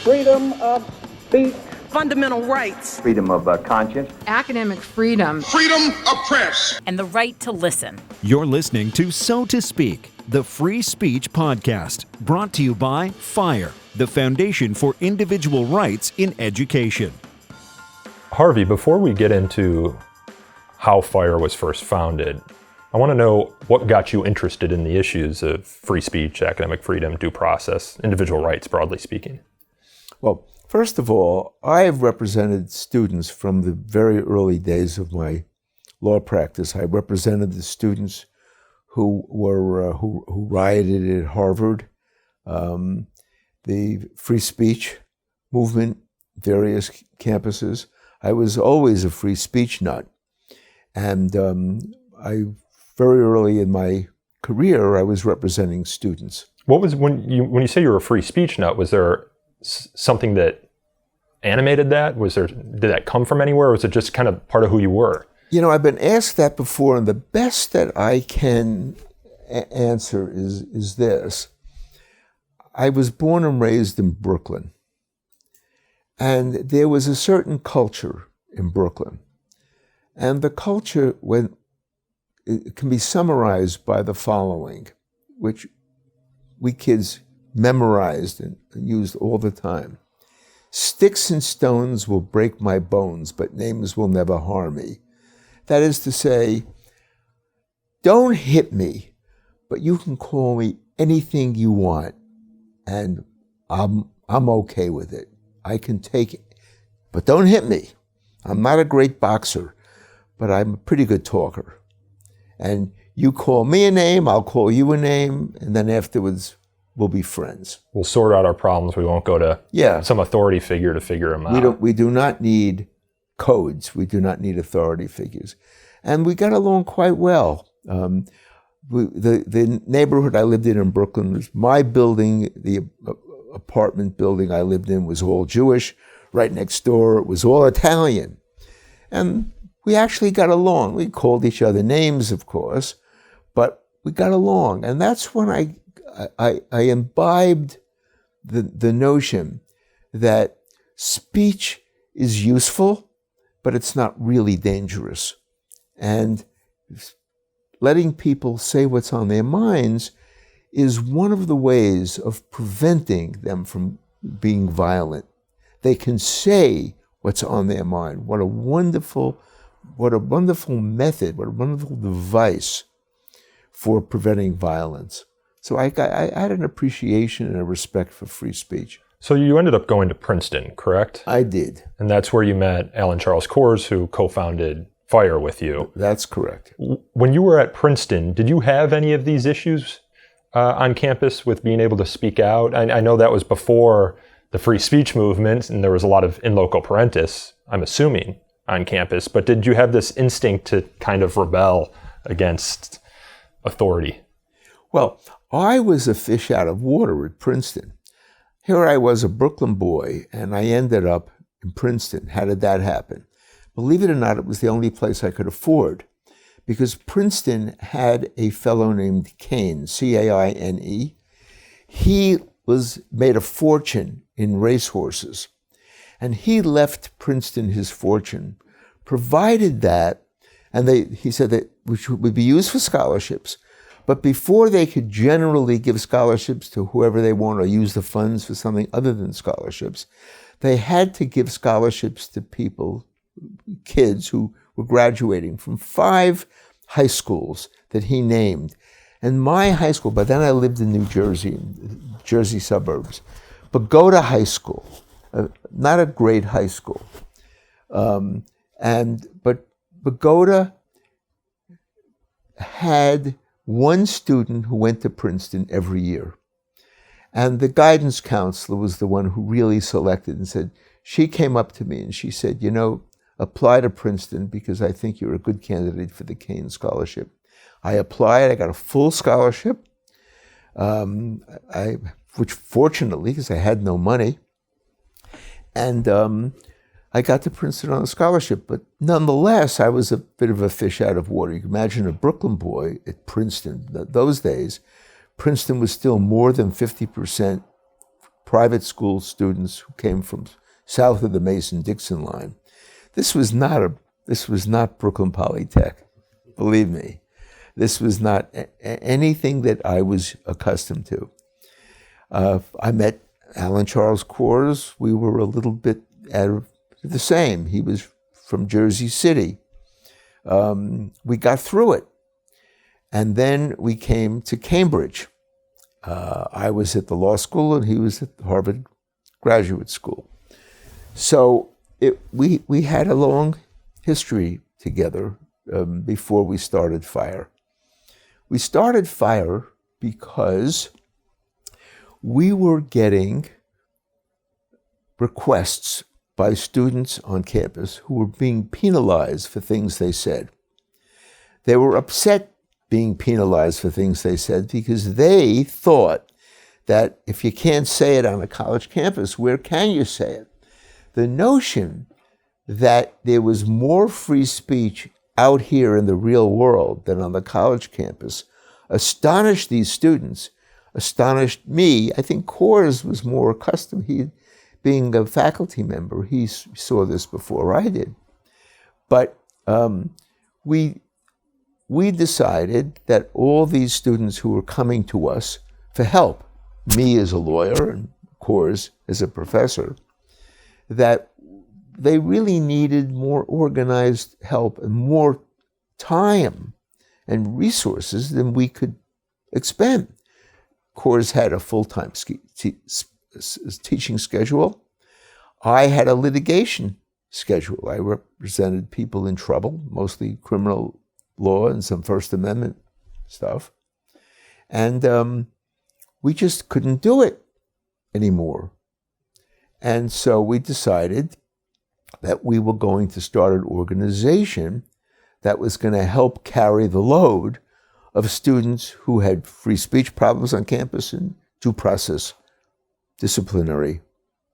freedom of speech, fundamental rights, freedom of conscience, academic freedom, freedom of press, and the right to listen. You're listening to So to Speak, the free speech podcast, brought to you by FIRE, the Foundation for Individual Rights in Education. Harvey, before we get into how FIRE was first founded, I want to know what got you interested in the issues of free speech, academic freedom, due process, individual rights, broadly speaking. Well, first of all, I have represented students from the very early days of my law practice. I represented the students who were who rioted at Harvard, the free speech movement, various campuses. I was always a free speech nut, and I very early in my career I was representing students. What was when you say you were a free speech nut? Was there something that animated that? Did that come from anywhere, or was it just kind of part of who you were? You know, I've been asked that before, and the best that I can answer is this. I was born and raised in Brooklyn, and there was a certain culture in Brooklyn, and the culture it can be summarized by the following, which we kids memorized and used all the time. Sticks and stones will break my bones, but names will never harm me. That is to say, don't hit me, but you can call me anything you want, and I'm okay with it. I can take it, but don't hit me. I'm not a great boxer, but I'm a pretty good talker. And you call me a name, I'll call you a name, and then afterwards we'll be friends. We'll sort out our problems. We won't go to some authority figure to figure them out. We do not need codes. We do not need authority figures. And we got along quite well. The neighborhood I lived in Brooklyn was my building. The apartment building I lived in was all Jewish. Right next door, it was all Italian. And we actually got along. We called each other names, of course, but we got along. And that's when I imbibed the notion that speech is useful, but it's not really dangerous. And letting people say what's on their minds is one of the ways of preventing them from being violent. They can say what's on their mind. What a wonderful method, what a wonderful device for preventing violence. So I had an appreciation and a respect for free speech. So you ended up going to Princeton, correct? I did. And that's where you met Alan Charles Kors, who co-founded FIRE with you. That's correct. When you were at Princeton, did you have any of these issues on campus with being able to speak out? I know that was before the free speech movement, and there was a lot of in loco parentis, I'm assuming, on campus. But did you have this instinct to kind of rebel against authority? Well, I was a fish out of water at Princeton. Here I was, a Brooklyn boy, and I ended up in Princeton. How did that happen? Believe it or not, it was the only place I could afford, because Princeton had a fellow named Caine, C-A-I-N-E. He made a fortune in racehorses, and he left Princeton his fortune, provided that, and he said that which would be used for scholarships, but before they could generally give scholarships to whoever they want or use the funds for something other than scholarships, they had to give scholarships to kids who were graduating from 5 high schools that he named. And my high school, by then I lived in New Jersey, Jersey suburbs, Pagoda High School, not a great high school. But Pagoda had one student who went to Princeton every year. And the guidance counselor was the one who really selected and said, she came up to me and she said, apply to Princeton because I think you're a good candidate for the Caine Scholarship. I applied, I got a full scholarship, which fortunately, because I had no money, and I got to Princeton on a scholarship, but nonetheless, I was a bit of a fish out of water. You can imagine a Brooklyn boy at Princeton. Those days, Princeton was still more than 50% private school students who came from south of the Mason-Dixon line. This was not Brooklyn Polytech, believe me. This was not anything that I was accustomed to. I met Alan Charles Coors. We were a little bit the same. He was from Jersey City. We got through it. And then we came to Cambridge. I was at the law school and he was at Harvard Graduate School. So we had a long history together before we started FIRE. We started FIRE because we were getting requests by students on campus who were being penalized for things they said. They were upset being penalized for things they said because they thought that if you can't say it on a college campus, where can you say it? The notion that there was more free speech out here in the real world than on the college campus astonished these students, astonished me. I think Coors was more accustomed. Being a faculty member, he saw this before I did. But we decided that all these students who were coming to us for help, me as a lawyer and Coors as a professor, that they really needed more organized help and more time and resources than we could expend. Coors had a full-time teaching schedule. I had a litigation schedule. I represented people in trouble, mostly criminal law and some First Amendment stuff. And we just couldn't do it anymore. And so we decided that we were going to start an organization that was going to help carry the load of students who had free speech problems on campus and due process disciplinary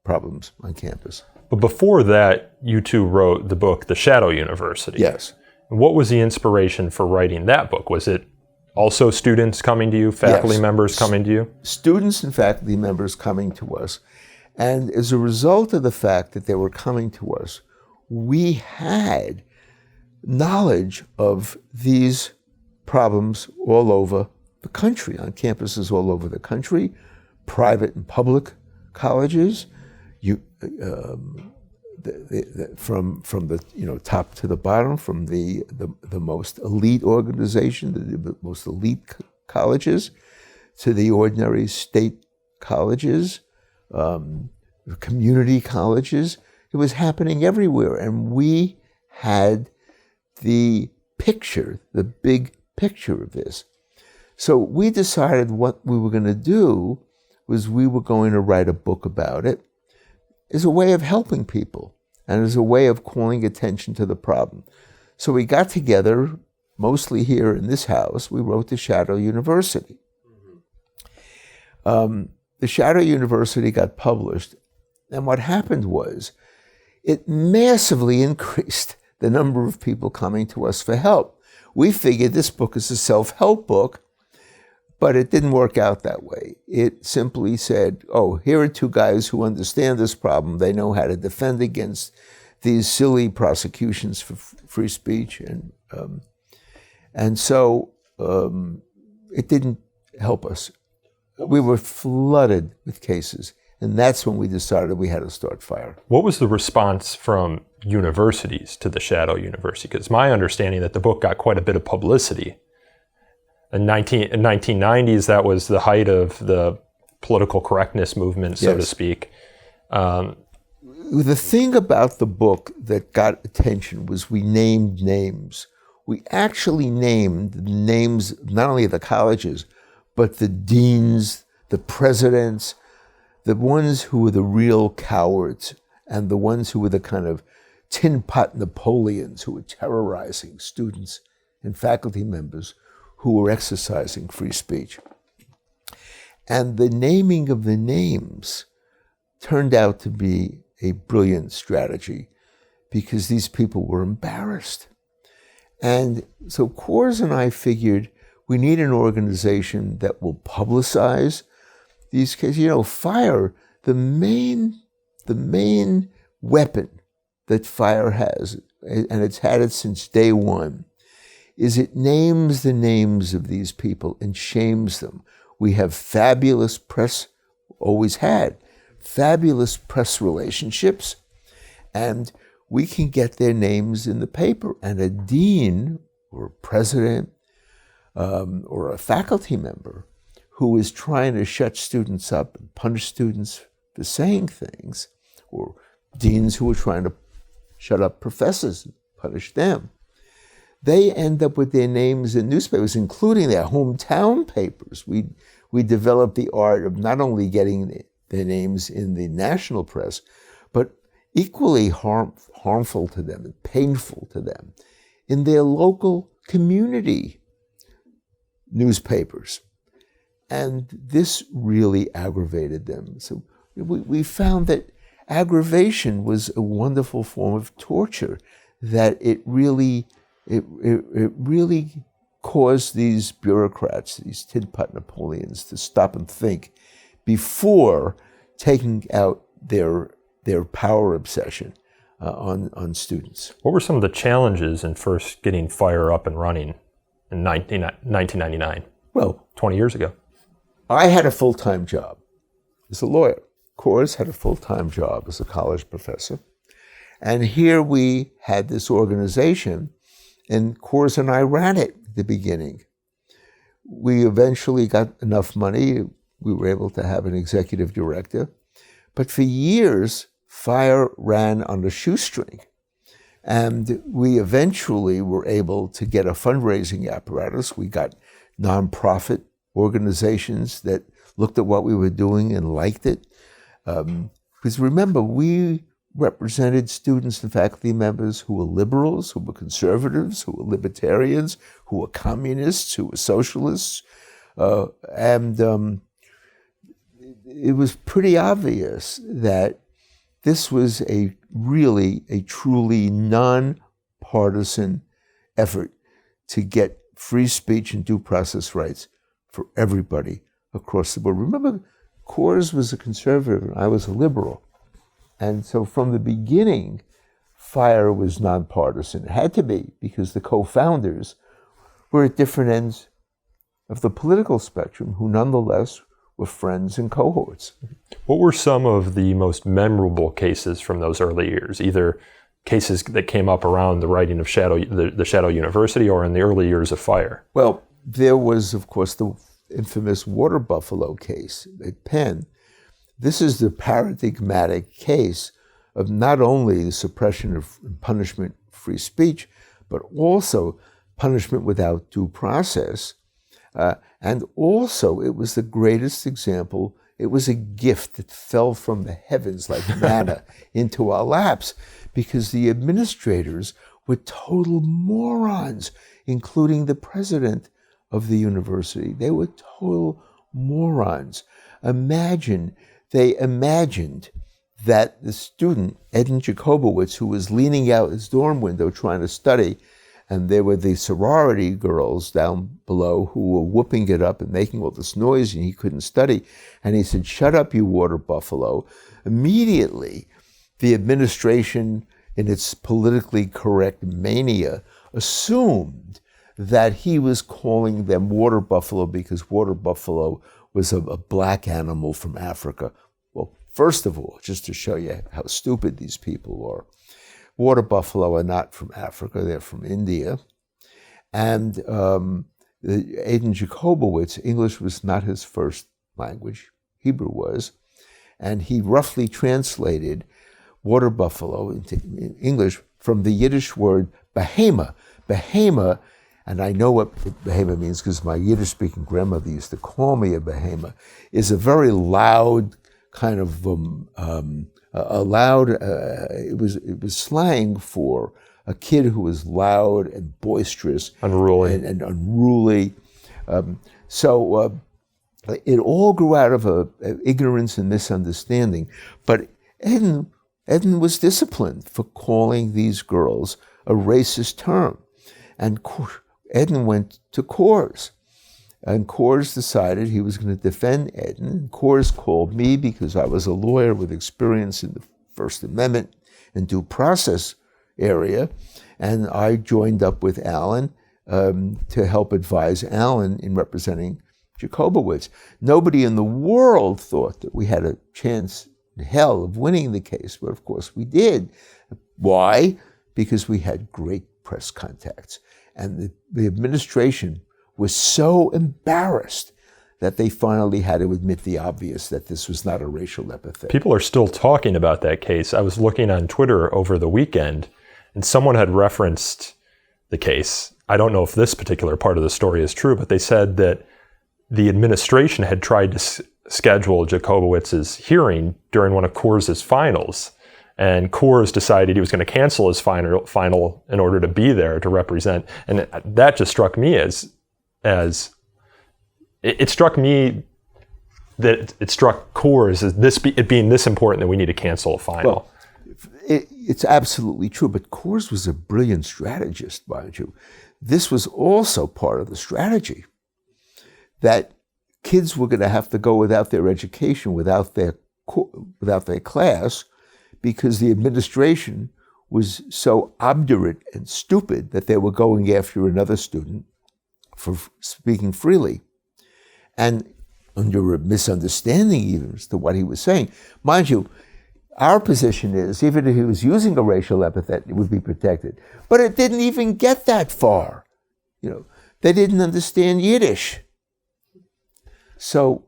problems on campus. But before that, you two wrote the book, The Shadow University. Yes. What was the inspiration for writing that book? Was it also students coming to you, faculty members coming to you? Students and faculty members coming to us. And as a result of the fact that they were coming to us, we had knowledge of these problems all over the country, on campuses all over the country, private and public colleges, from the top to the bottom, from the most elite organization, the most elite colleges, to the ordinary state colleges, community colleges. It was happening everywhere, and we had the picture, the big picture of this. So we decided what we were going to do was we were going to write a book about it as a way of helping people and as a way of calling attention to the problem. So we got together, mostly here in this house. We wrote The Shadow University. The Shadow University got published, and what happened was it massively increased the number of people coming to us for help. We figured this book is a self-help book, but it didn't work out that way. It simply said, oh, here are two guys who understand this problem. They know how to defend against these silly prosecutions for free speech. And so it didn't help us. We were flooded with cases. And that's when we decided we had to start FIRE. What was the response from universities to the Shadow University? Because it's my understanding that the book got quite a bit of publicity. In 1990s, that was the height of the political correctness movement, so to speak. The thing about the book that got attention was we named names. We actually named the names, not only of the colleges, but the deans, the presidents, the ones who were the real cowards, and the ones who were the kind of tin pot Napoleons who were terrorizing students and faculty members who were exercising free speech. And the naming of the names turned out to be a brilliant strategy because these people were embarrassed. And so Coors and I figured we need an organization that will publicize these cases. You know, FIRE, the main weapon that fire has, and it's had it since day one, is it names the names of these people and shames them. We have fabulous press, always had, fabulous press relationships, and we can get their names in the paper. And a dean or a president or a faculty member who is trying to shut students up and punish students for saying things, or deans who are trying to shut up professors and punish them, they end up with their names in newspapers, including their hometown papers. We developed the art of not only getting their names in the national press, but equally harmful to them and painful to them in their local community newspapers. And this really aggravated them. So we found that aggravation was a wonderful form of torture, that it really caused these bureaucrats, these tin-pot Napoleons, to stop and think before taking out their power obsession on students. What were some of the challenges in first getting FIRE up and running in 1999? Well, 20 years ago. I had a full-time job as a lawyer. Coors had a full-time job as a college professor. And here we had this organization, and Coors and I ran it at the beginning. We eventually got enough money. We were able to have an executive director. But for years, FIRE ran on a shoestring. And we eventually were able to get a fundraising apparatus. We got nonprofit organizations that looked at what we were doing and liked it. Because remember, we represented students and faculty members who were liberals, who were conservatives, who were libertarians, who were communists, who were socialists. And it was pretty obvious that this was a truly non-partisan effort to get free speech and due process rights for everybody across the board. Remember, Coors was a conservative and I was a liberal. And so from the beginning, FIRE was nonpartisan. It had to be, because the co-founders were at different ends of the political spectrum, who nonetheless were friends and cohorts. What were some of the most memorable cases from those early years, either cases that came up around the writing of the Shadow University or in the early years of FIRE? Well, there was, of course, the infamous water buffalo case at Penn. This is the paradigmatic case of not only the suppression of punishment free speech, but also punishment without due process. And also, it was the greatest example. It was a gift that fell from the heavens like manna into our laps, because the administrators were total morons, including the president of the university. They were total morons. They imagined that the student, Eden Jacobowitz, who was leaning out his dorm window trying to study, and there were the sorority girls down below who were whooping it up and making all this noise, and he couldn't study. And he said, "Shut up, you water buffalo." Immediately, the administration, in its politically correct mania, assumed that he was calling them water buffalo because water buffalo was a black animal from Africa. Well, first of all, just to show you how stupid these people are, water buffalo are not from Africa, they're from India. And Eden Jacobowitz, English was not his first language, Hebrew was, and he roughly translated water buffalo into English from the Yiddish word behema. Behema, and I know what behema means because my Yiddish-speaking grandmother used to call me a behema, is a very loud kind of it was slang for a kid who was loud and boisterous, unruly, and unruly. So it all grew out of ignorance and misunderstanding. But Eden was disciplined for calling these girls a racist term, and Eden went to Coors, And Coors decided he was going to defend Eden. And Coors called me because I was a lawyer with experience in the First Amendment and due process area. And I joined up with Alan to help advise Alan in representing Jacobowitz. Nobody in the world thought that we had a chance in hell of winning the case, but of course we did. Why? Because we had great press contacts. And the administration was so embarrassed that they finally had to admit the obvious, that this was not a racial epithet. People are still talking about that case. I was looking on Twitter over the weekend, and someone had referenced the case. I don't know if this particular part of the story is true, but they said that the administration had tried to schedule Jacobowitz's hearing during one of Coors' finals. And Coors decided he was going to cancel his final in order to be there to represent. And that just struck me as it struck me that it struck Coors as it being this important that we need to cancel a final. Well, it's absolutely true, but Coors was a brilliant strategist, mind you. This was also part of the strategy, that kids were going to have to go without their education, without their class, because the administration was so obdurate and stupid that they were going after another student for speaking freely. And under a misunderstanding even as to what he was saying. Mind you, our position is, even if he was using a racial epithet, it would be protected. But it didn't even get that far. They didn't understand Yiddish. So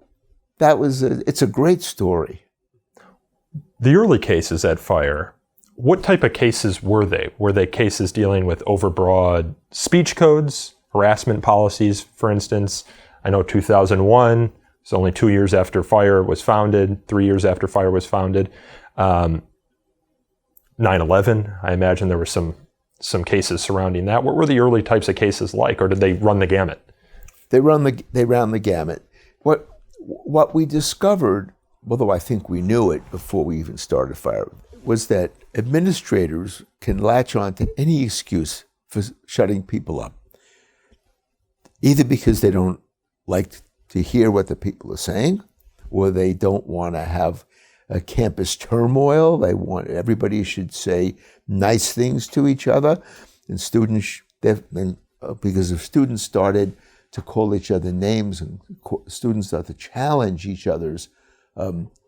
it's a great story. The early cases at Fire, what type of cases were they? Were they cases dealing with overbroad speech codes, harassment policies, for instance? I know 2001, it's only 2 years after Fire was founded, 3 years after Fire was founded. 9/11, I imagine there were some cases surrounding that. What were the early types of cases like, or did they run the gamut? They ran the gamut. What we discovered, although I think we knew it before we even started Fire, was that administrators can latch on to any excuse for shutting people up, either because they don't like to hear what the people are saying, or they don't want to have a campus turmoil. They want everybody should say nice things to each other, and because if students started to call each other names and students started to challenge each other's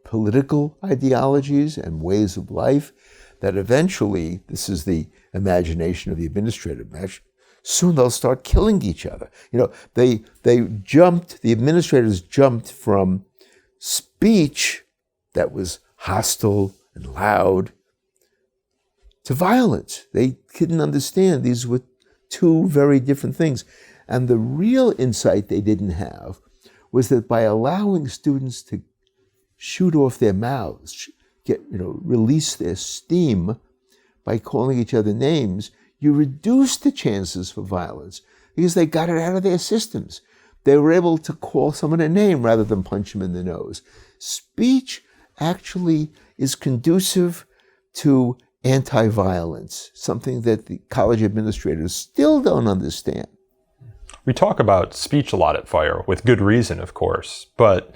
political ideologies and ways of life, that eventually, this is the imagination of the administrator, soon they'll start killing each other. The administrators jumped from speech that was hostile and loud to violence. They couldn't understand these were two very different things. And the real insight they didn't have was that by allowing students to shoot off their mouths, release their steam by calling each other names, you reduce the chances for violence because they got it out of their systems. They were able to call someone a name rather than punch them in the nose. Speech actually is conducive to anti-violence, something that the college administrators still don't understand. We talk about speech a lot at Fire, with good reason, of course, but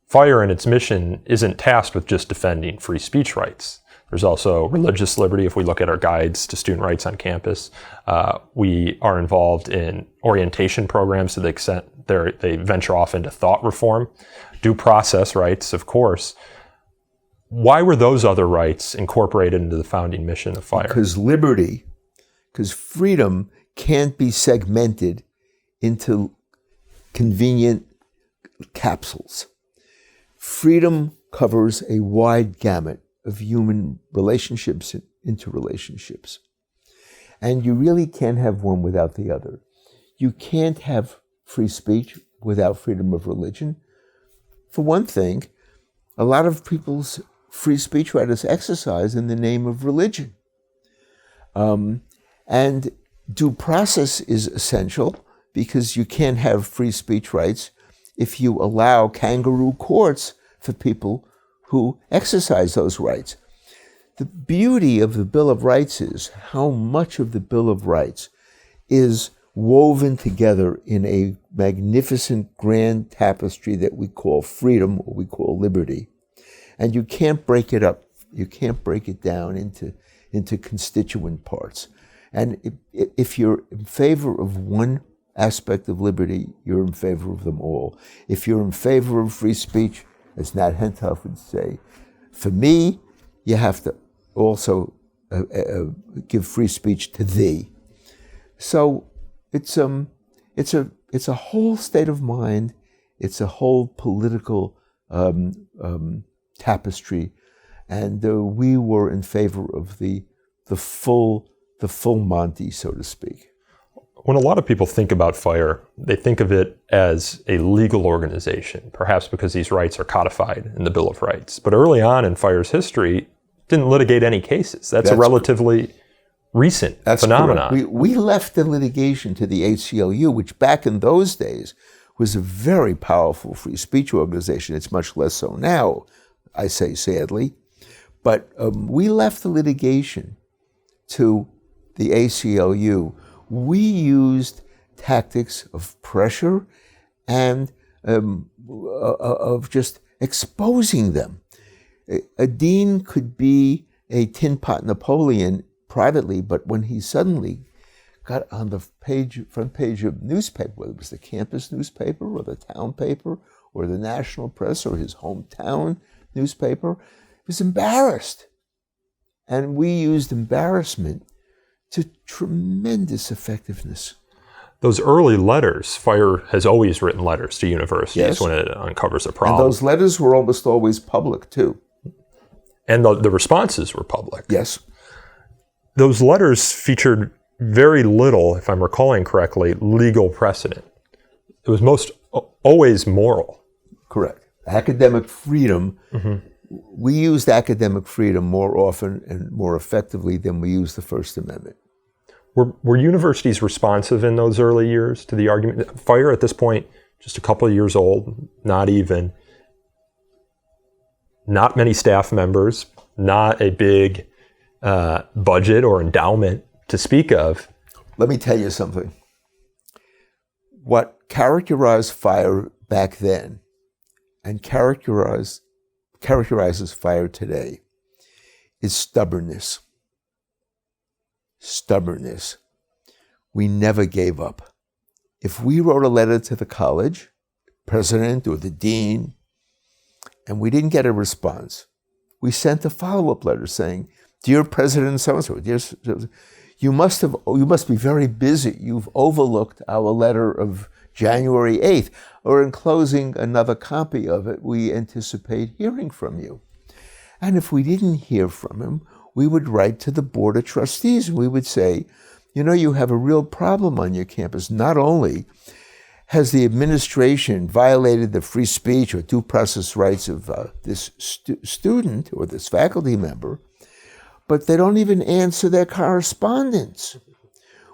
Fire and its mission isn't tasked with just defending free speech rights. There's also religious liberty. If we look at our guides to student rights on campus, we are involved in orientation programs to the extent they venture off into thought reform, due process rights, of course. Why were those other rights incorporated into the founding mission of Fire? Because freedom can't be segmented into convenient capsules. Freedom covers a wide gamut of human relationships and interrelationships. And you really can't have one without the other. You can't have free speech without freedom of religion. For one thing, a lot of people's free speech right is exercised in the name of religion. And due process is essential because you can't have free speech rights if you allow kangaroo courts for people who exercise those rights. The beauty of the Bill of Rights is how much of the Bill of Rights is woven together in a magnificent grand tapestry that we call freedom, or we call liberty. And you can't break it up. You can't break it down into constituent parts. And if you're in favor of one aspect of liberty, you're in favor of them all. If you're in favor of free speech, as Nat Hentoff would say, for me, you have to also give free speech to thee. So it's a whole state of mind. It's a whole political tapestry, and we were in favor of the full Monty, so to speak. When a lot of people think about FIRE, they think of it as a legal organization, perhaps because these rights are codified in the Bill of Rights. But early on in FIRE's history, it didn't litigate any cases. That's a relatively recent phenomenon. Correct. We left the litigation to the ACLU, which back in those days was a very powerful free speech organization. It's much less so now, I say sadly. But we left the litigation to the ACLU. We used tactics of pressure and of just exposing them. A dean could be a tin pot Napoleon privately, but when he suddenly got on the front page of newspaper, whether it was the campus newspaper or the town paper or the national press or his hometown newspaper, he was embarrassed. And we used embarrassment to tremendous effectiveness. Those early letters, FIRE has always written letters to universities when it uncovers a problem. And those letters were almost always public, too. And the responses were public. Yes. Those letters featured very little, if I'm recalling correctly, legal precedent. It was most always moral. Correct. Academic freedom. Mm-hmm. We used academic freedom more often and more effectively than we used the First Amendment. Were universities responsive in those early years to the argument? FIRE at this point, just a couple of years old, not even. Not many staff members, not a big budget or endowment to speak of. Let me tell you something. What characterized FIRE back then and characterizes FIRE today is stubbornness. Stubbornness. We never gave up. If we wrote a letter to the college, president or the dean, and we didn't get a response, we sent a follow-up letter saying, "Dear President so-and-so, dear, you must be very busy. You've overlooked our letter of January 8th, or enclosing another copy of it, we anticipate hearing from you." And if we didn't hear from him, we would write to the Board of Trustees and we would say, you have a real problem on your campus. Not only has the administration violated the free speech or due process rights of this student or this faculty member, but they don't even answer their correspondence.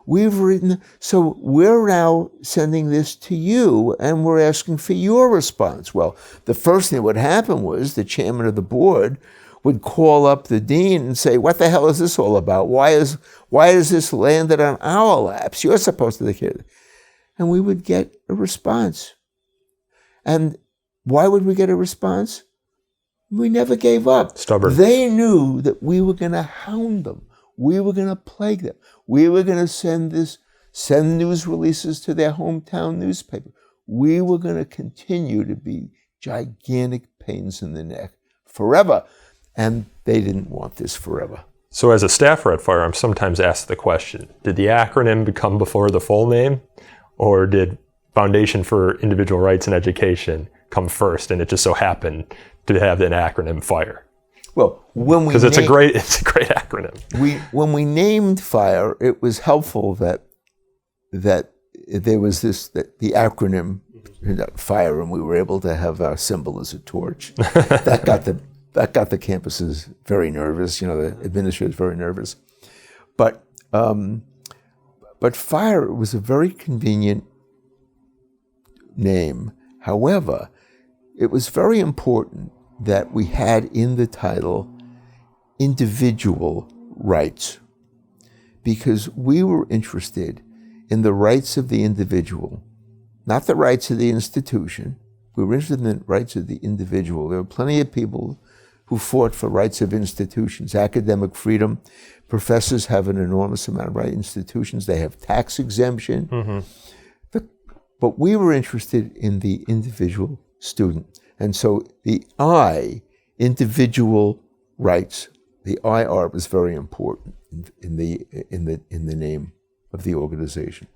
We've written, so we're now sending this to you and we're asking for your response. Well, the first thing that would happen was the chairman of the board would call up the dean and say, "What the hell is this all about? Why is this landed on our laps? You're supposed to take care of it." And we would get a response. And why would we get a response? We never gave up. Stubborn. They knew that we were going to hound them. We were going to plague them. We were going to send news releases to their hometown newspaper. We were going to continue to be gigantic pains in the neck forever. And they didn't want this forever. So as a staffer at FIRE, I'm sometimes asked the question, did the acronym come before the full name? Or did Foundation for Individual Rights and Education come first and it just so happened to have an acronym FIRE? Well, because it's a great acronym. When we named FIRE, it was helpful that there was the acronym FIRE, and we were able to have our symbol as a torch. That got the campuses very nervous. The administrators very nervous. But FIRE was a very convenient name. However, it was very important that we had in the title individual rights, because we were interested in the rights of the individual, not the rights of the institution. We were interested in the rights of the individual. There were plenty of people who fought for rights of institutions, academic freedom. Professors have an enormous amount of right. Institutions, they have tax exemption. But we were interested in the individual student. And so the individual rights, the IR was very important in the name of the organization.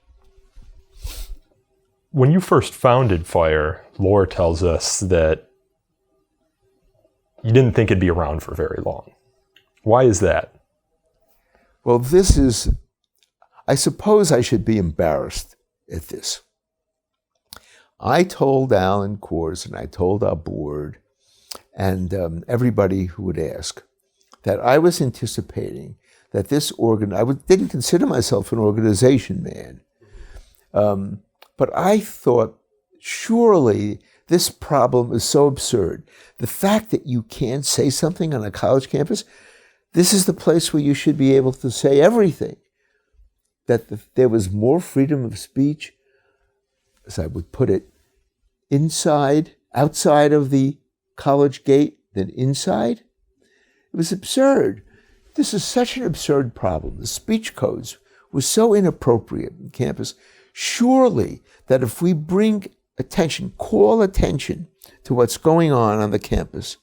When you first founded FIRE, lore tells us that you didn't think it'd be around for very long. Why is that? Well, I suppose I should be embarrassed at this. I told Alan Kors and I told our board and everybody who would ask that I was anticipating that I didn't consider myself an organization man. But I thought, surely this problem is so absurd. The fact that you can't say something on a college campus, this is the place where you should be able to say everything. That there was more freedom of speech, as I would put it, outside of the college gate than inside. It was absurd. This is such an absurd problem. The speech codes were so inappropriate on campus. Surely that if we call attention to what's going on the campus,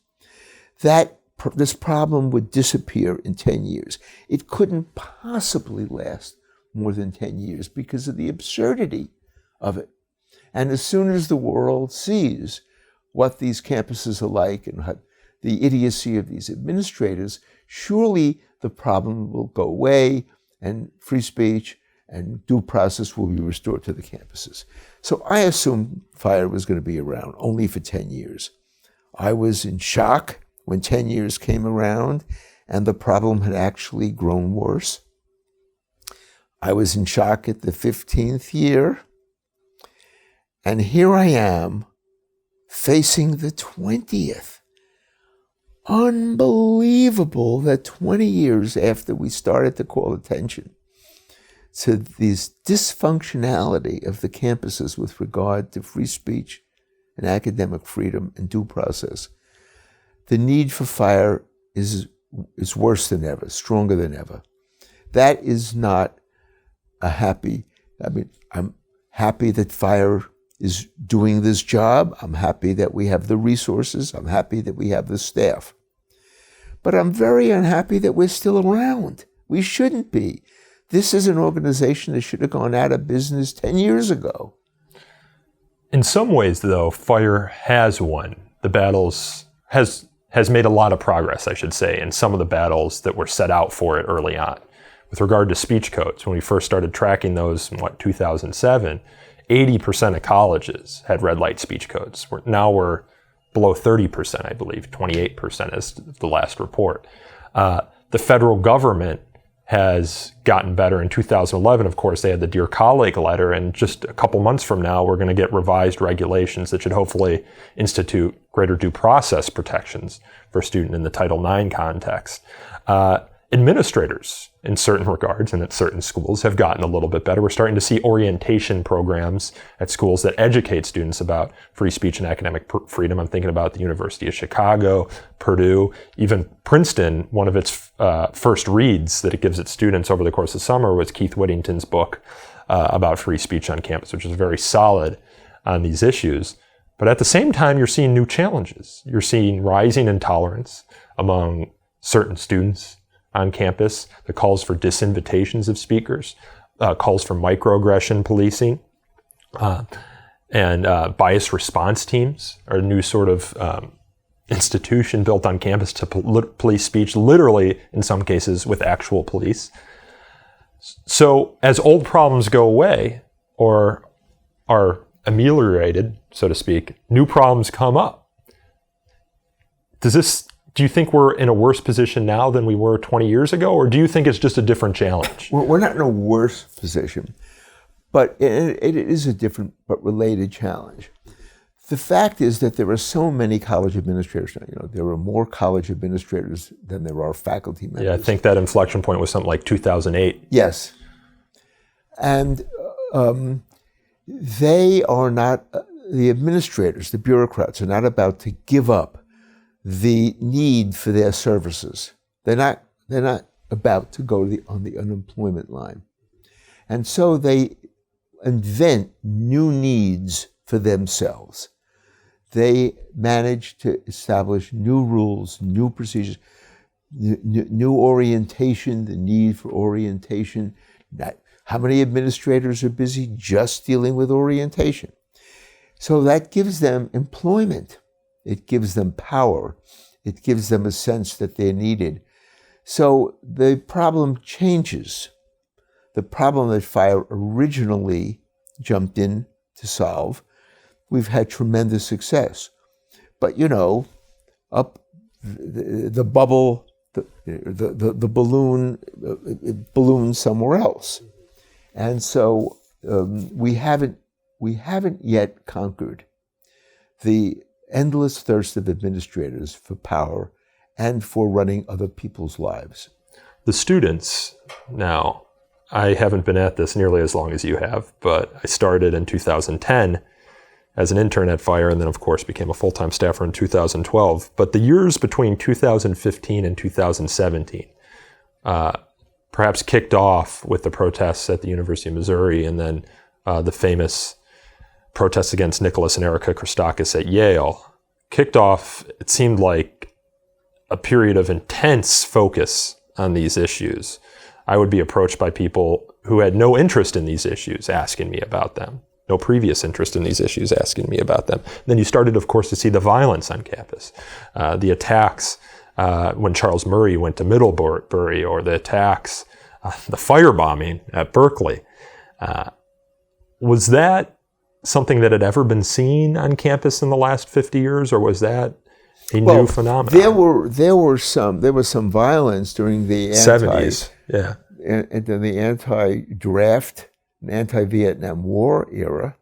this problem would disappear in 10 years. It couldn't possibly last more than 10 years because of the absurdity of it. And as soon as the world sees what these campuses are like and the idiocy of these administrators, surely the problem will go away and free speech and due process will be restored to the campuses. So I assumed FIRE was going to be around only for 10 years. I was in shock when 10 years came around and the problem had actually grown worse. I was in shock at the 15th year. And here I am facing the 20th. Unbelievable that 20 years after we started to call attention to this dysfunctionality of the campuses with regard to free speech and academic freedom and due process, the need for FIRE is worse than ever, stronger than ever. That is not I'm happy that FIRE is doing this job. I'm happy that we have the resources. I'm happy that we have the staff. But I'm very unhappy that we're still around. We shouldn't be. This is an organization that should have gone out of business 10 years ago. In some ways, though, FIRE has won the battles, has made a lot of progress, I should say, in some of the battles that were set out for it early on. With regard to speech codes, when we first started tracking those in 2007, 80% of colleges had red light speech codes. Now we're below 30%, I believe, 28% is the last report. The federal government has gotten better. In 2011, of course, they had the Dear Colleague letter, and just a couple months from now, we're going to get revised regulations that should hopefully institute greater due process protections for a student in the Title IX context. Administrators, in certain regards and at certain schools, have gotten a little bit better. We're starting to see orientation programs at schools that educate students about free speech and academic freedom. I'm thinking about the University of Chicago, Purdue, even Princeton. One of its first reads that it gives its students over the course of summer was Keith Whittington's book about free speech on campus, which is very solid on these issues. But at the same time, you're seeing new challenges. You're seeing rising intolerance among certain students on campus, the calls for disinvitations of speakers, calls for microaggression policing, and bias response teams are a new sort of institution built on campus to police speech, literally in some cases with actual police. So as old problems go away or are ameliorated, so to speak, new problems come up. Do you think we're in a worse position now than we were 20 years ago, or do you think it's just a different challenge? We're not in a worse position, but it is a different but related challenge. The fact is that there are so many college administrators now. There are more college administrators than there are faculty members. Yeah, I think that inflection point was something like 2008. Yes. And they are not, the administrators, the bureaucrats, are not about to give up the need for their services. They're not about to go on the unemployment line. And so they invent new needs for themselves. They manage to establish new rules, new procedures, new orientation, the need for orientation. How many administrators are busy just dealing with orientation? So that gives them employment. It gives them power. It gives them a sense that they're needed. So the problem changes. The problem that fire originally jumped in to solve, we've had tremendous success. But up the bubble, the balloon, it balloons somewhere else. And so we haven't yet conquered the endless thirst of administrators for power and for running other people's lives. The students now, I haven't been at this nearly as long as you have, but I started in 2010 as an intern at Fire, and then of course became a full-time staffer in 2012. But the years between 2015 and 2017 perhaps kicked off with the protests at the University of Missouri, and then the famous protests against Nicholas and Erica Christakis at Yale. Kicked off, it seemed like, a period of intense focus on these issues. I would be approached by people who had no interest in these issues asking me about them, no previous interest in these issues asking me about them. And then you started, of course, to see the violence on campus, the attacks when Charles Murray went to Middlebury, or the attacks, the firebombing at Berkeley. Was that something that had ever been seen on campus in the last 50 years, or was that a new phenomenon? There was some violence during the 70s, yeah, and then the anti-draft, anti-Vietnam War era.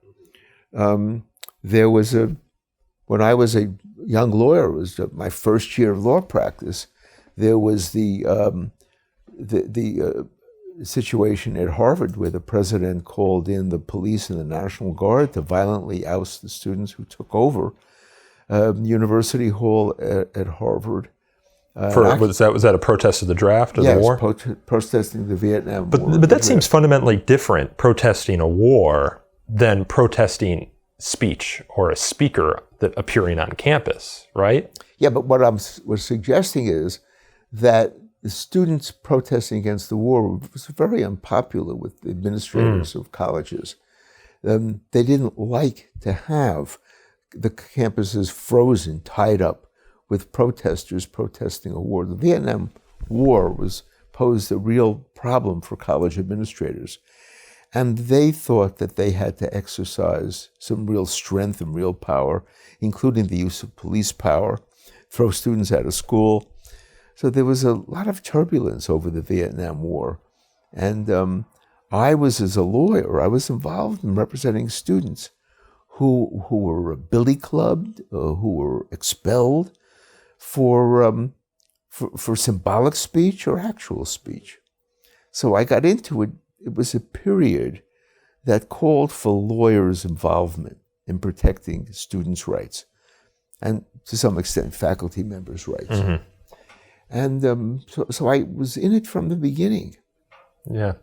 There was when I was a young lawyer, it was my first year of law practice. There was the situation at Harvard where the president called in the police and the National Guard to violently oust the students who took over University Hall at Harvard. Was that a protest of the draft or the war? Yes, protesting the Vietnam War. But that seems fundamentally different, protesting a war, than protesting speech or a speaker that appearing on campus, right? Yeah, but what I was suggesting is that the students protesting against the war was very unpopular with the administrators of colleges. They didn't like to have the campuses frozen, tied up with protesters protesting a war. The Vietnam War posed a real problem for college administrators. And they thought that they had to exercise some real strength and real power, including the use of police power, throw students out of school. So there was a lot of turbulence over the Vietnam War. And as a lawyer, I was involved in representing students who were billy clubbed, who were expelled for symbolic speech or actual speech. So I got into it. It was a period that called for lawyers' involvement in protecting students' rights, and to some extent faculty members' rights. Mm-hmm. And so I was in it from the beginning. Yeah.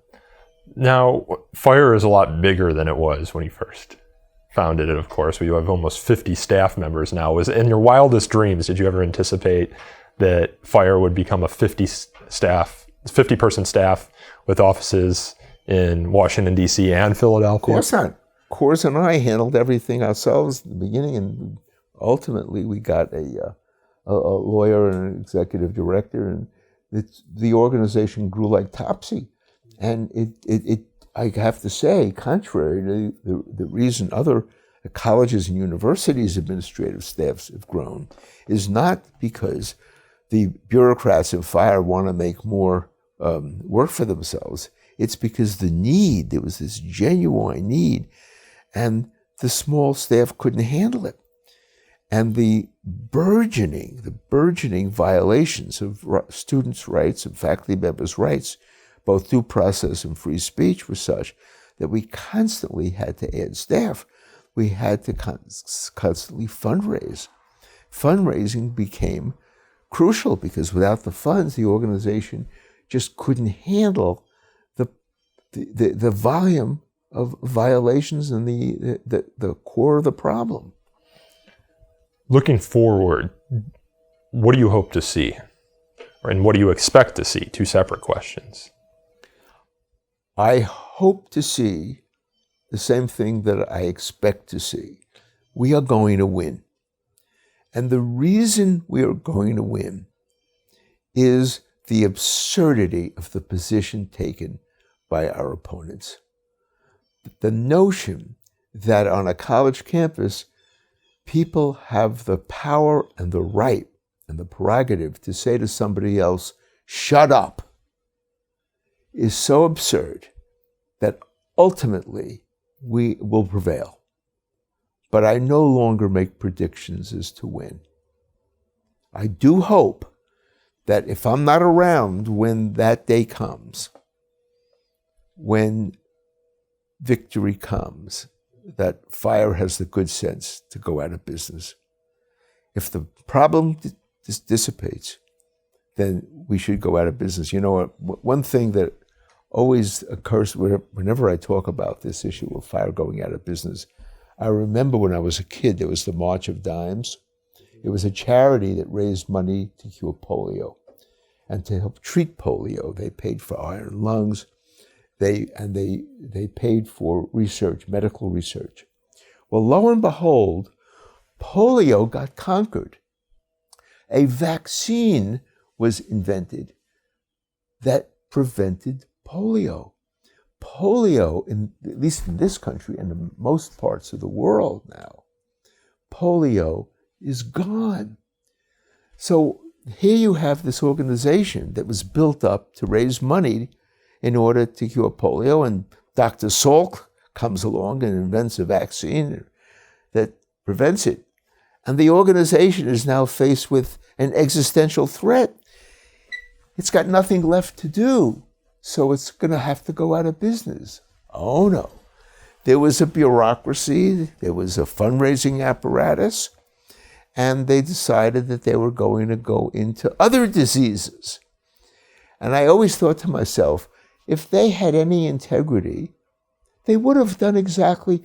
Now, Fire is a lot bigger than it was when you first founded it, of course. We have almost 50 staff members now. In your wildest dreams, did you ever anticipate that Fire would become a 50-person staff with offices in Washington, D.C. and Philadelphia? Of course not. Coors and I handled everything ourselves in the beginning, and ultimately we got a lawyer and an executive director, and the organization grew like Topsy. And it I have to say, contrary to the reason other colleges and universities' administrative staffs have grown, is not because the bureaucrats in Fire want to make more work for themselves. It's because there was this genuine need, and the small staff couldn't handle it. And the burgeoning violations of students' rights and faculty members' rights, both due process and free speech, were such that we constantly had to add staff. We had to constantly fundraise. Fundraising became crucial because without the funds, the organization just couldn't handle the volume of violations and the core of the problem. Looking forward, what do you hope to see? And what do you expect to see? Two separate questions. I hope to see the same thing that I expect to see. We are going to win. And the reason we are going to win is the absurdity of the position taken by our opponents. The notion that on a college campus, people have the power and the right and the prerogative to say to somebody else, shut up, is so absurd that ultimately we will prevail. But I no longer make predictions as to when. I do hope that if I'm not around when that day comes, when victory comes, that FIRE has the good sense to go out of business. If the problem dissipates, then we should go out of business. You know, one thing that always occurs whenever I talk about this issue of FIRE going out of business, I remember when I was a kid, there was the March of Dimes. It was a charity that raised money to cure polio. And to help treat polio, they paid for iron lungs. They paid for research, medical research. Well, lo and behold, polio got conquered. A vaccine was invented that prevented polio. Polio, at least in this country and in most parts of the world now, polio is gone. So here you have this organization that was built up to raise money in order to cure polio, and Dr. Salk comes along and invents a vaccine that prevents it. And the organization is now faced with an existential threat. It's got nothing left to do, so it's going to have to go out of business. Oh no. There was a bureaucracy, there was a fundraising apparatus, and they decided that they were going to go into other diseases. And I always thought to myself, if they had any integrity, they would have done exactly,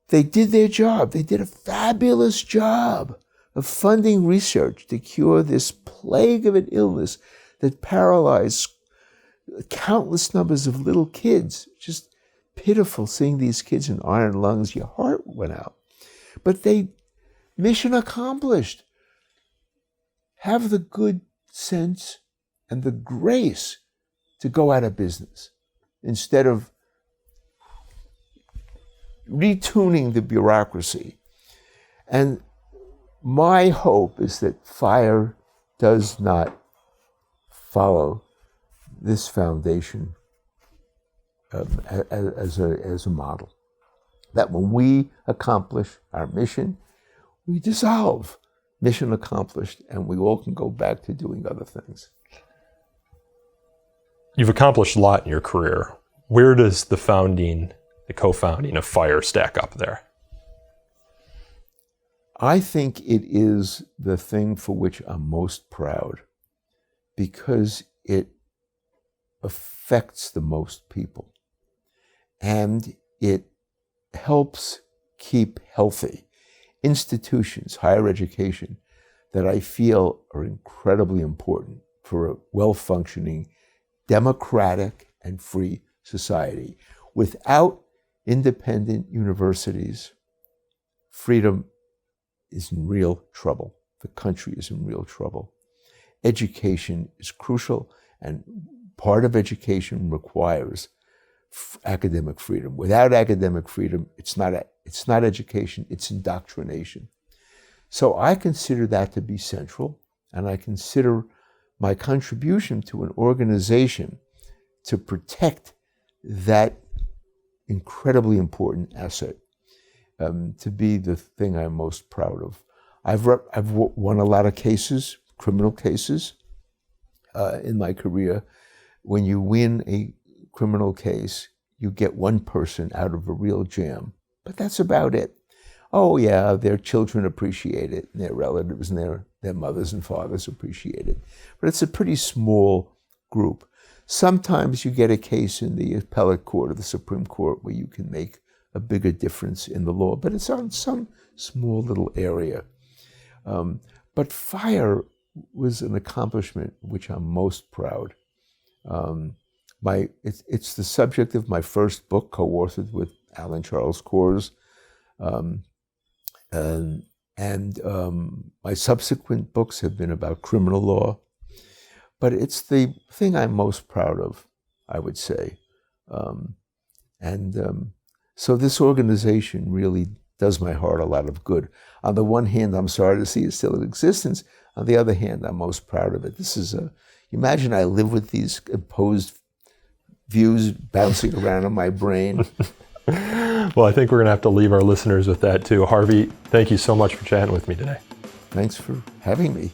they did their job. They did a fabulous job of funding research to cure this plague of an illness that paralyzed countless numbers of little kids. Just pitiful seeing these kids in iron lungs. Your heart went out. But mission accomplished. Have the good sense and the grace to go out of business instead of retuning the bureaucracy. And my hope is that FIRE does not follow this foundation as a model. That when we accomplish our mission, we dissolve. Mission accomplished, and we all can go back to doing other things. You've accomplished a lot in your career. Where does the co-founding of FIRE stack up there? I think it is the thing for which I'm most proud because it affects the most people and it helps keep healthy institutions, higher education, that I feel are incredibly important for a well-functioning, democratic, and free society. Without independent universities, freedom is in real trouble. The country is in real trouble. Education is crucial, and part of education requires academic freedom. Without academic freedom, it's not education, it's indoctrination. So I consider that to be central, and I consider my contribution to an organization to protect that incredibly important asset to be the thing I'm most proud of. I've won a lot of cases, criminal cases, in my career. When you win a criminal case, you get one person out of a real jam, but that's about it. Oh yeah, their children appreciate it, and their relatives and their mothers and fathers appreciate it. But it's a pretty small group. Sometimes you get a case in the appellate court or the Supreme Court where you can make a bigger difference in the law, but it's on some small little area. But fire was an accomplishment which I'm most proud. It's the subject of my first book, co-authored with Alan Charles Kors, and my subsequent books have been about criminal law. But it's the thing I'm most proud of, I would say. So this organization really does my heart a lot of good. On the one hand, I'm sorry to see it still in existence. On the other hand, I'm most proud of it. This is imagine I live with these imposed views bouncing around in my brain. Well, I think we're going to have to leave our listeners with that too. Harvey, thank you so much for chatting with me today. Thanks for having me.